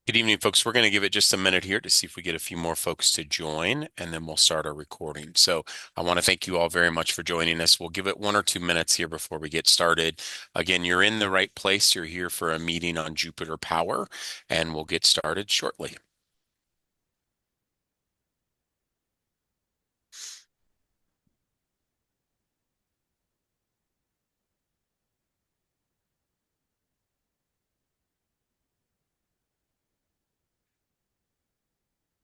Good evening, folks. We're going to give it just a minute here to see if we get a few more folks to join, and then we'll start our recording. So I want to thank you all very much for joining us. We'll give it 1 or 2 minutes here before we get started. Again, you're in the right place. You're here for a meeting on Jupiter Power, and we'll get started shortly.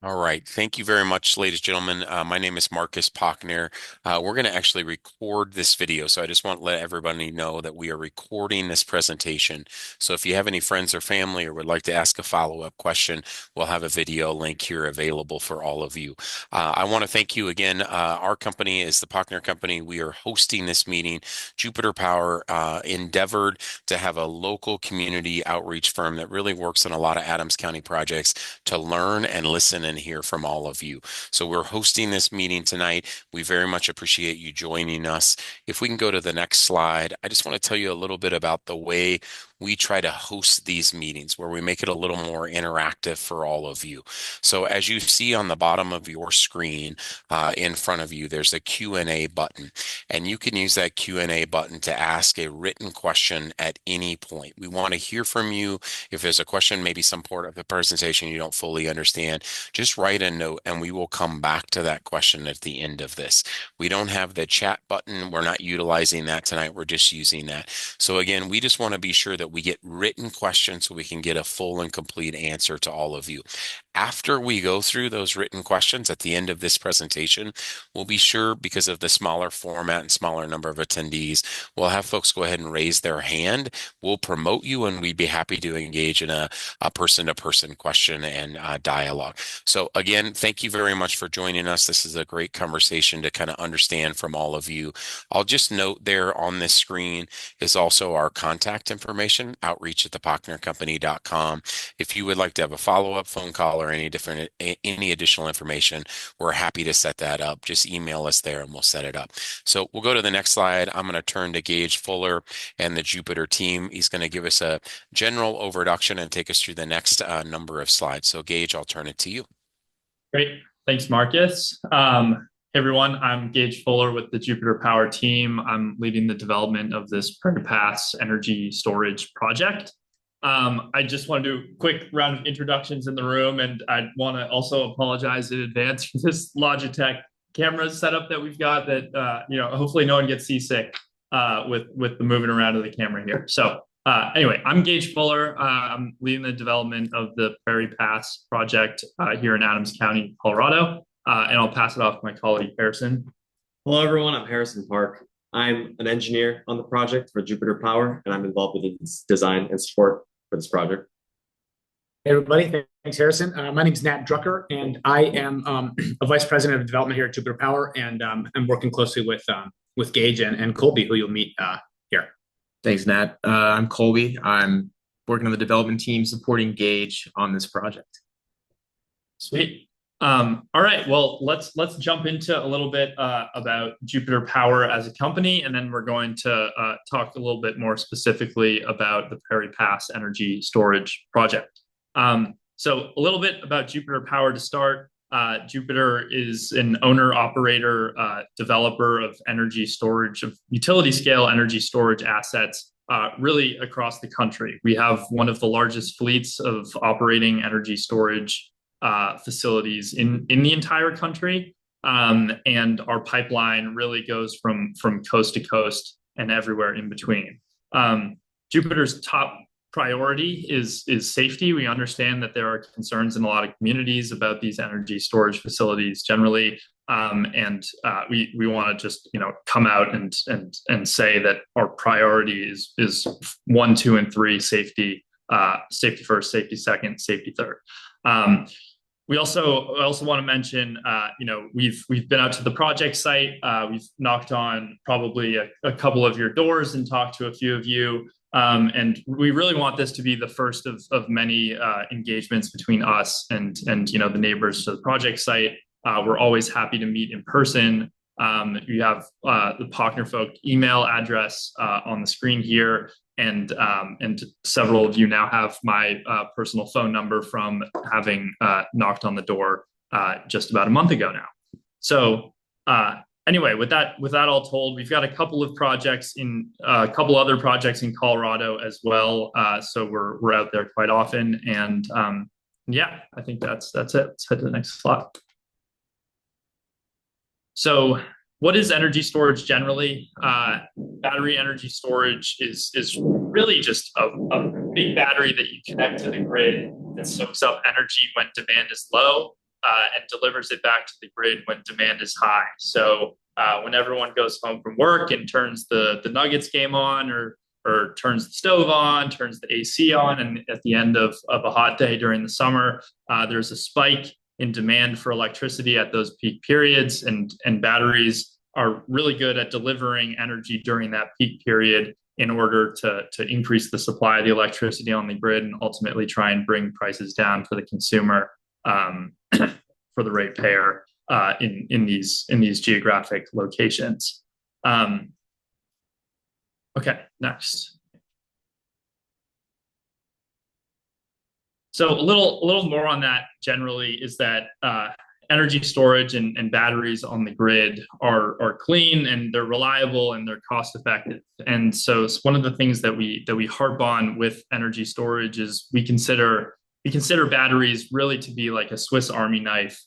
All right. Thank you very much, ladies and gentlemen. My name is Marcus Pockner. We're going to actually record this video. So I just want to let everybody know that we are recording this presentation. So if you have any friends or family or would like to ask a follow-up question, we'll have a video link here available for all of you. I want to thank you again. Our company is the Pockner Company. We are hosting this meeting. Jupiter Power endeavored to have a local community outreach firm that really works on a lot of Adams County projects to learn and listen and hear from all of you. So we're hosting this meeting tonight. We very much appreciate you joining us. If we can go to the next slide, I just want to tell you a little bit about the way we try to host these meetings where we make it a little more interactive for all of you. So as you see on the bottom of your screen in front of you, there's a Q&A button, and you can use that Q&A button to ask a written question at any point. We want to hear from you. If there's a question, maybe some part of the presentation you don't fully understand, just write a note and we will come back to that question at the end of this. We don't have the chat button. We're not utilizing that tonight. We're just using that. So again, we just want to be sure that we get written questions so we can get a full and complete answer to all of you. After we go through those written questions at the end of this presentation, we'll be sure, because of the smaller format and smaller number of attendees, we'll have folks go ahead and raise their hand. We'll promote you, and we'd be happy to engage in a person-to-person question and dialogue. So again, thank you very much for joining us. This is a great conversation to kind of understand from all of you. I'll just note there on this screen is also our contact information, outreach@thepocknercompany.com. If you would like to have a follow-up phone call or any additional information, we're happy to set that up. Just email us there and we'll set it up. So we'll go to the next slide. I'm going to turn to Gage Fuller and the Jupiter team. He's going to give us a general introduction and take us through the next number of slides. So Gage, I'll turn it to you. Great. Thanks, Marcus. Hey everyone, I'm Gage Fuller with the Jupiter Power team. I'm leading the development of this Prairie Pass energy storage project. I just want to do a quick round of introductions in the room, and I want to also apologize in advance for this Logitech camera setup that we've got that, hopefully no one gets seasick with the moving around of the camera here. So anyway, I'm Gage Fuller. I'm leading the development of the Prairie Pass project here in Adams County, Colorado, and I'll pass it off to my colleague, Harrison. Hello, everyone. I'm Harrison Park. I'm an engineer on the project for Jupiter Power, and I'm involved with its design and support for this project. Hey, everybody. Thanks, Harrison. My name is Nat Drucker, and I am a vice president of development here at Jupiter Power, and I'm working closely with Gage and Colby, who you'll meet here. Thanks, Nat. I'm Colby. I'm working on the development team supporting Gage on this project. Sweet. All right. Well, let's jump into a little bit about Jupiter Power as a company, and then we're going to talk a little bit more specifically about the Prairie Pass energy storage project. So a little bit about Jupiter Power to start. Jupiter is an owner-operator developer of energy storage, of utility-scale energy storage assets really across the country. We have one of the largest fleets of operating energy storage facilities in the entire country. And our pipeline really goes from coast to coast and everywhere in between. Jupiter's top priority is safety. We understand that there are concerns in a lot of communities about these energy storage facilities generally. And we want to just come out and say that our priority is 1, 2, and 3: safety, safety first, safety second, safety third. We also want to mention, we've been out to the project site. We've knocked on probably a couple of your doors and talked to a few of you. And we really want this to be the first of many engagements between us and the neighbors to the project site. We're always happy to meet in person. You have the Pochner Folk email address on the screen here, and several of you now have my personal phone number from having knocked on the door just about a month ago now. So anyway, with that all told, we've got a couple of projects in a couple other projects in Colorado as well. So we're out there quite often, and yeah, I think that's it. Let's head to the next slide. So what is energy storage generally? Battery energy storage is really just a big battery that you connect to the grid that soaks up energy when demand is low and delivers it back to the grid when demand is high. So when everyone goes home from work and turns the Nuggets game on, or turns the stove on, turns the AC on, and at the end of a hot day during the summer, there's a spike in demand for electricity at those peak periods, and batteries are really good at delivering energy during that peak period in order to increase the supply of the electricity on the grid and ultimately try and bring prices down for the consumer, for the ratepayer in these geographic locations. Okay, next. So a little more on that generally is that energy storage and batteries on the grid are clean, and they're reliable, and they're cost effective. And so it's one of the things that we harp on with energy storage is we consider batteries really to be like a Swiss Army knife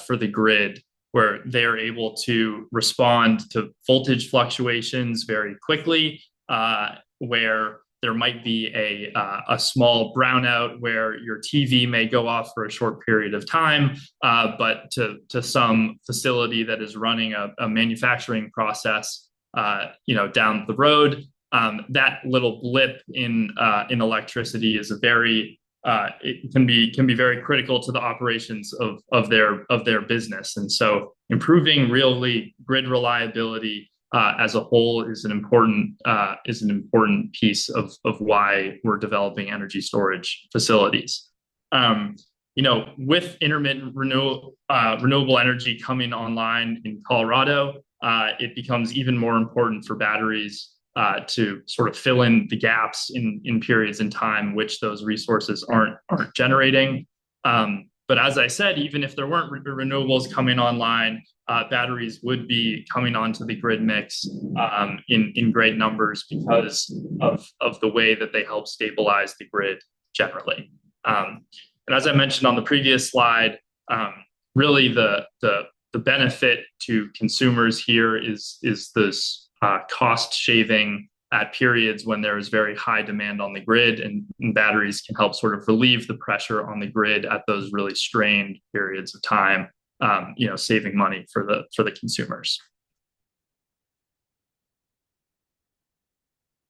for the grid, where they're able to respond to voltage fluctuations very quickly, where there might be a small brownout where your TV may go off for a short period of time, but to some facility that is running a manufacturing process, down the road, that little blip in electricity is it can be very critical to the operations of their business. And so improving really grid reliability as a whole is an important piece of why we're developing energy storage facilities. With intermittent renewable energy coming online in Colorado, it becomes even more important for batteries to sort of fill in the gaps in periods in time which those resources aren't generating. But as I said, even if there weren't renewables coming online, batteries would be coming onto the grid mix in great numbers because of the way that they help stabilize the grid generally. And as I mentioned on the previous slide, really the benefit to consumers here is this cost shaving at periods when there is very high demand on the grid, and batteries can help sort of relieve the pressure on the grid at those really strained periods of time, saving money for the consumers.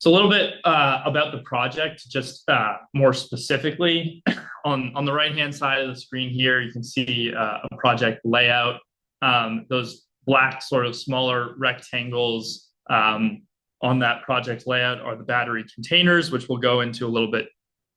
So a little bit about the project, just more specifically. On the right-hand side of the screen here, you can see a project layout. Those black sort of smaller rectangles on that project layout are the battery containers, which we'll go into a little bit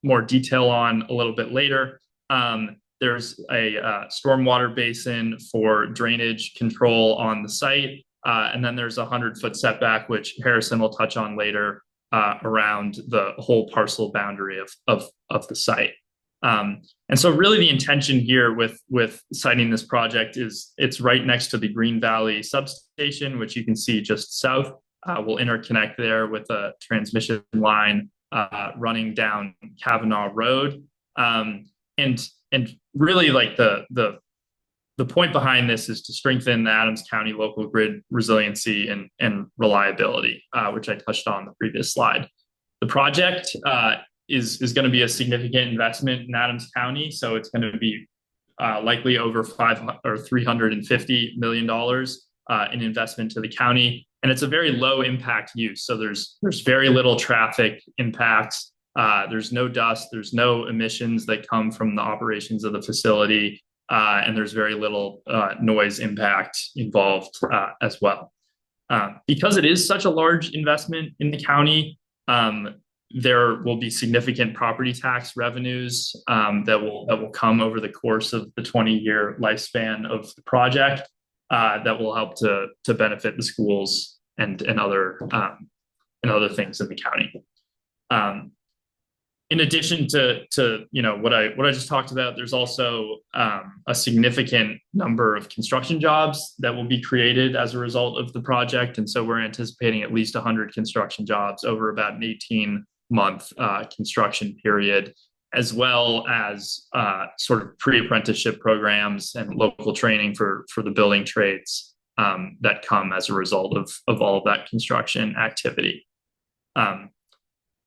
more detail on a little bit later. There's a stormwater basin for drainage control on the site. And then there's a 100-foot setback, which Harrison will touch on later, around the whole parcel boundary of the site. And so really the intention here with siting this project is it's right next to the Green Valley substation, which you can see just south. We'll interconnect there with a transmission line running down Kavanaugh Road. And really like the point behind this is to strengthen the Adams County local grid resiliency and reliability, which I touched on the previous slide. The project is going to be a significant investment in Adams County, so it's going to be likely over $350 million in investment to the county, and it's a very low impact use. So there's very little traffic impacts. There's no dust, there's no emissions that come from the operations of the facility, and there's very little noise impact involved as well. Because it is such a large investment in the county, there will be significant property tax revenues that will come over the course of the 20-year lifespan of the project. that will help to benefit the schools and other things in the county. In addition to what I just talked about, there's also a significant number of construction jobs that will be created as a result of the project, and so we're anticipating at least 100 construction jobs over about an 18-month construction period, as well as sort of pre-apprenticeship programs and local training for the building trades that come as a result of all of that construction activity.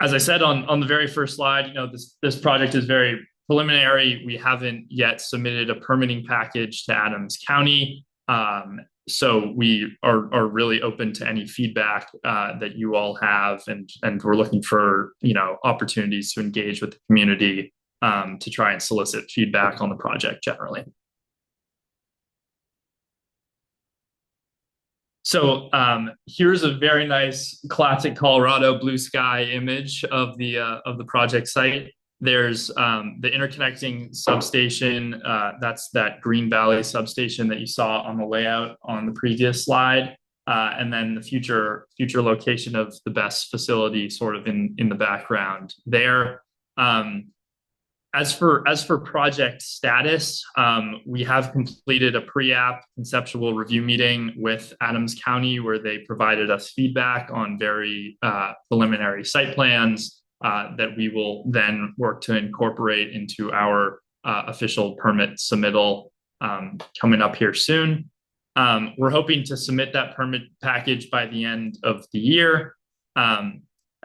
As I said on the very first slide, this project is very preliminary. We haven't yet submitted a permitting package to Adams County. So we are really open to any feedback that you all have, and we're looking for opportunities to engage with the community to try and solicit feedback on the project generally. So here's a very nice classic Colorado blue sky image of the project site. There's the interconnecting substation. That's that Green Valley substation that you saw on the layout on the previous slide. And then the future location of the BESS facility sort of in the background there. As for project status, we have completed a pre-app conceptual review meeting with Adams County, where they provided us feedback on very preliminary site plans that we will then work to incorporate into our official permit submittal coming up here soon. We're hoping to submit that permit package by the end of the year.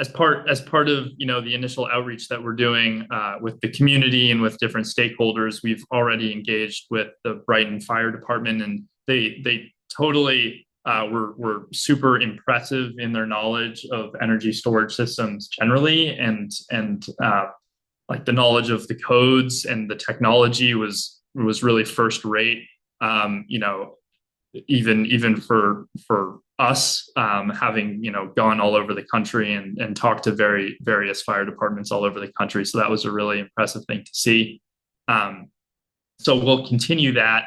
As part of the initial outreach that we're doing with the community and with different stakeholders, we've already engaged with the Brighton Fire Department, and they totally were super impressive in their knowledge of energy storage systems generally, and like the knowledge of the codes and the technology was really first rate. Even for us, having gone all over the country and talked to various fire departments all over the country, so that was a really impressive thing to see. So we'll continue that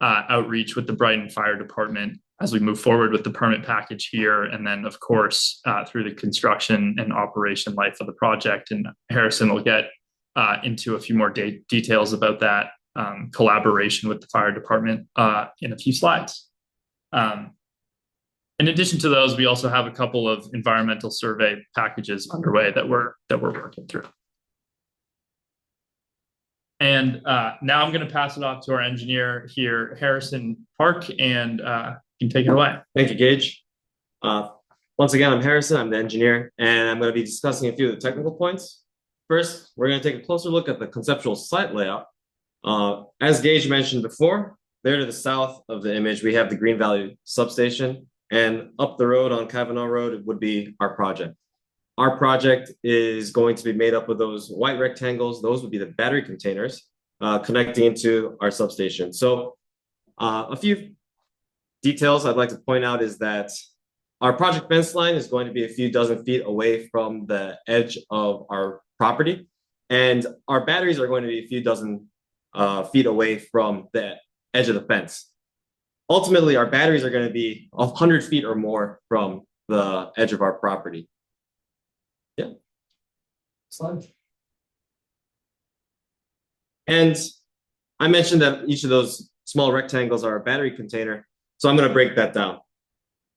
outreach with the Brighton Fire Department as we move forward with the permit package here, and then of course through the construction and operation life of the project. And Harrison will get into a few more details about that collaboration with the fire department in a few slides. In addition to those, we also have a couple of environmental survey packages underway that we're working through. And now I'm going to pass it off to our engineer here, Harrison Park, and you can take it away. Thank you, Gage. Once again, I'm Harrison. I'm the engineer, and I'm going to be discussing a few of the technical points. First, we're going to take a closer look at the conceptual site layout. As Gage mentioned before, there to the south of the image, we have the Green Valley substation, and up the road on Kavanaugh Road would be our project. Our project is going to be made up of those white rectangles. Those would be the battery containers connecting into our substation. So a few details I'd like to point out is that our project fence line is going to be a few dozen feet away from the edge of our property, and our batteries are going to be a few dozen feet away from the edge of the fence. Ultimately, our batteries are going to be 100 feet or more from the edge of our property. Yeah. Slide. And I mentioned that each of those small rectangles are a battery container, so I'm going to break that down.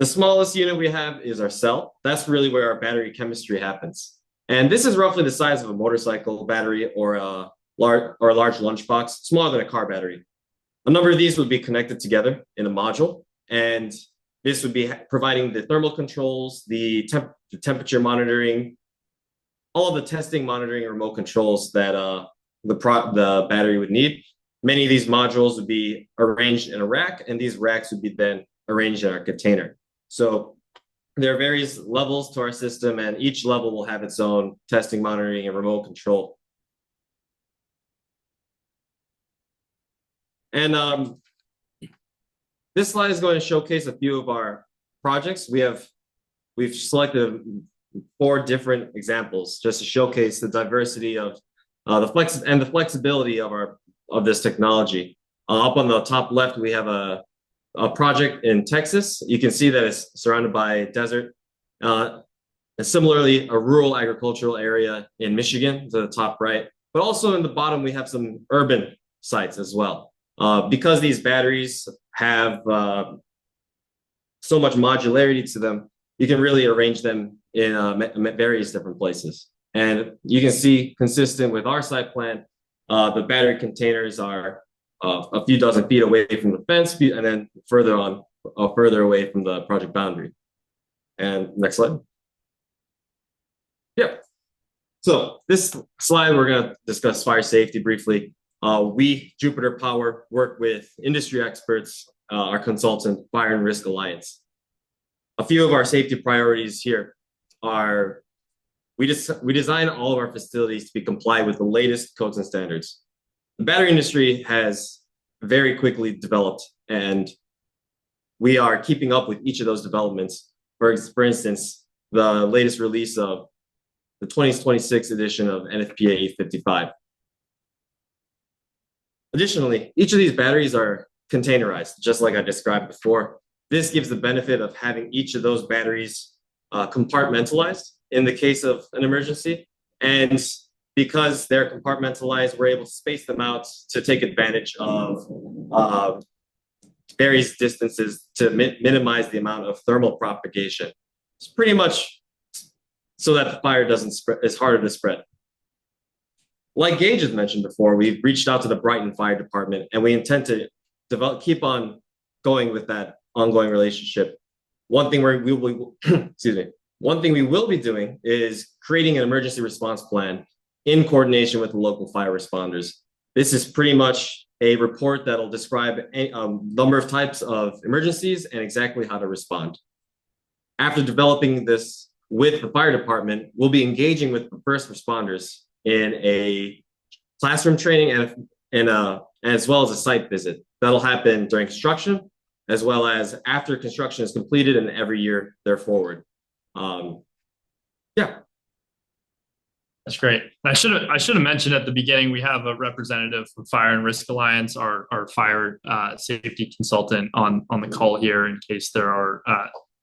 The smallest unit we have is our cell. That's really where our battery chemistry happens. And this is roughly the size of a motorcycle battery or a large lunchbox, smaller than a car battery. A number of these would be connected together in a module, and this would be providing the thermal controls, the temperature monitoring, all of the testing, monitoring, and remote controls that the battery would need. Many of these modules would be arranged in a rack, and these racks would be then arranged in our container. So there are various levels to our system, and each level will have its own testing, monitoring, and remote control. And this slide is going to showcase a few of our projects. We've selected 4 different examples just to showcase the diversity of the flexibility of this technology. Up on the top left, we have a a project in Texas. You can see that it's surrounded by desert. And similarly, a rural agricultural area in Michigan to the top right. But also in the bottom, we have some urban sites as well. Because these batteries have so much modularity to them, you can really arrange them in various different places. And you can see, consistent with our site plan, the battery containers are a few dozen feet away from the fence, and then further away from the project boundary. And next slide. Yep. So this slide, we're going to discuss fire safety briefly. We, Jupiter Power, work with industry experts, our consultant, Fire and Risk Alliance. A few of our safety priorities here are we design all of our facilities to be compliant with the latest codes and standards. The battery industry has very quickly developed, and we are keeping up with each of those developments. For instance, the latest release of the 2026 edition of NFPA 55. Additionally, each of these batteries are containerized, just like I described before. This gives the benefit of having each of those batteries compartmentalized in the case of an emergency. And because they're compartmentalized, we're able to space them out to take advantage of various distances to minimize the amount of thermal propagation. It's pretty much so that the fire doesn't spread, it's harder to spread. Like Gage has mentioned before, we've reached out to the Brighton Fire Department, and we intend to keep on going with that ongoing relationship. One thing we will be doing is creating an emergency response plan in coordination with the local fire responders. This is pretty much a report that'll describe a number of types of emergencies and exactly how to respond. After developing this with the fire department, we'll be engaging with the first responders in a classroom training and as well as a site visit. That'll happen during construction, as well as after construction is completed and every year thereforward. Yeah. That's great. I should have mentioned at the beginning, we have a representative from Fire and Risk Alliance, our fire safety consultant on the call here in case there are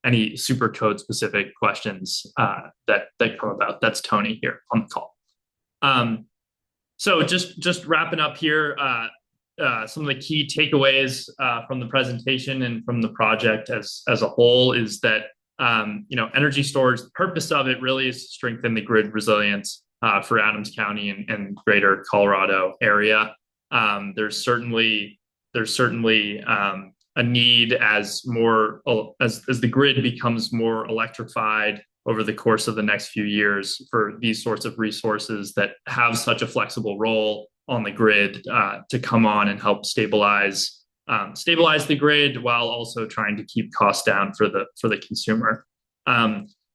any super code specific questions that come about. That's Tony here on the call. So just wrapping up here, some of the key takeaways from the presentation and from the project as a whole is that energy storage, the purpose of it really is to strengthen the grid resilience for Adams County and greater Colorado area. There's certainly a need as the grid becomes more electrified over the course of the next few years for these sorts of resources that have such a flexible role on the grid to come on and help stabilize the grid while also trying to keep costs down for the consumer.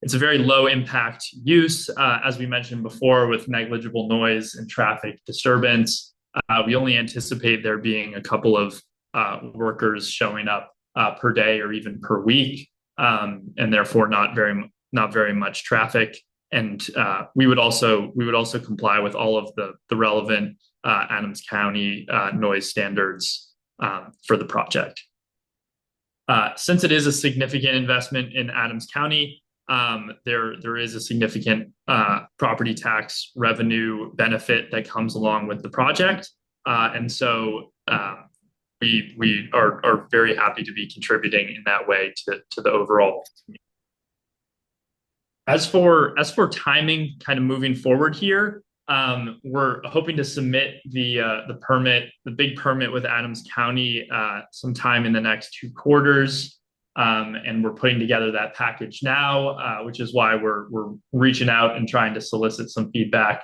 It's a very low impact use, as we mentioned before, with negligible noise and traffic disturbance. We only anticipate there being a couple of workers showing up per day or even per week, and therefore not very much traffic. And we would also comply with all of the relevant Adams County noise standards for the project. Since it is a significant investment in Adams County, there is a significant property tax revenue benefit that comes along with the project, and so we are very happy to be contributing in that way to the overall community. As for timing, kind of moving forward here, we're hoping to submit the permit, the big permit with Adams County, sometime in the next 2 quarters. And we're putting together that package now, which is why we're reaching out and trying to solicit some feedback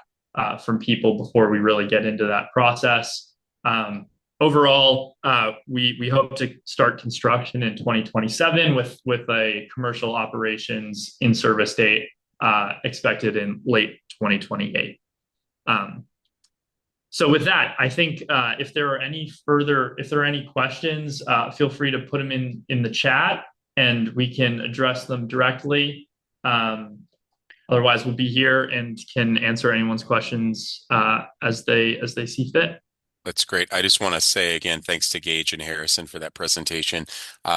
from people before we really get into that process. Overall, we hope to start construction in 2027 with a commercial operations in service date expected in late 2028. So with that, I think if there are any questions, feel free to put them in the chat and we can address them directly. Otherwise, we'll be here and can answer anyone's questions as they see fit. That's great. I just want to say again, thanks to Gage and Harrison for that presentation.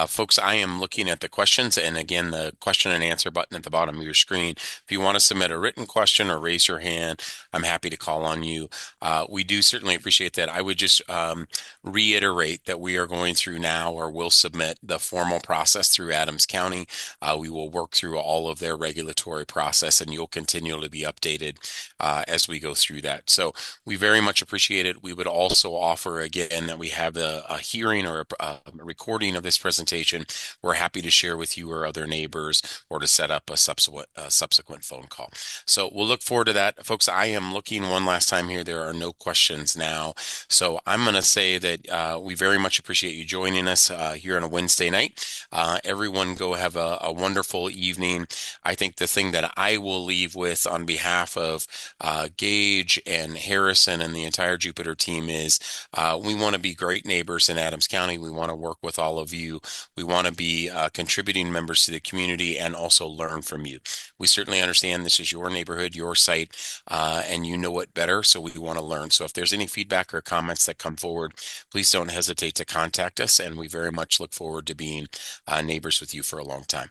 Folks, I am looking at the questions, and again, the question and answer button at the bottom of your screen. If you want to submit a written question or raise your hand, I'm happy to call on you. We do certainly appreciate that. I would just reiterate that we are going through now, or will submit the formal process through Adams County. We will work through all of their regulatory process, and you'll continually be updated as we go through that. So we very much appreciate it. We would also offer again that we have a hearing or a recording of this presentation. We're happy to share with you or other neighbors, or to set up a subsequent phone call. So we'll look forward to that. Folks, I am looking one last time here. There are no questions now. So I'm going to say that we very much appreciate you joining us here on a Wednesday night. Everyone go have a wonderful evening. I think the thing that I will leave with on behalf of Gage and Harrison and the entire Jupiter team is we want to be great neighbors in Adams County. We want to work with all of you. We want to be contributing members to the community and also learn from you. We certainly understand this is your neighborhood, your site, and you know it better, so we want to learn. So if there's any feedback or comments that come forward, please don't hesitate to contact us, and we very much look forward to being neighbors with you for a long time.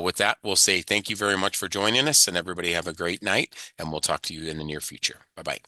With that, we'll say thank you very much for joining us, and everybody have a great night, and we'll talk to you in the near future. Bye-bye.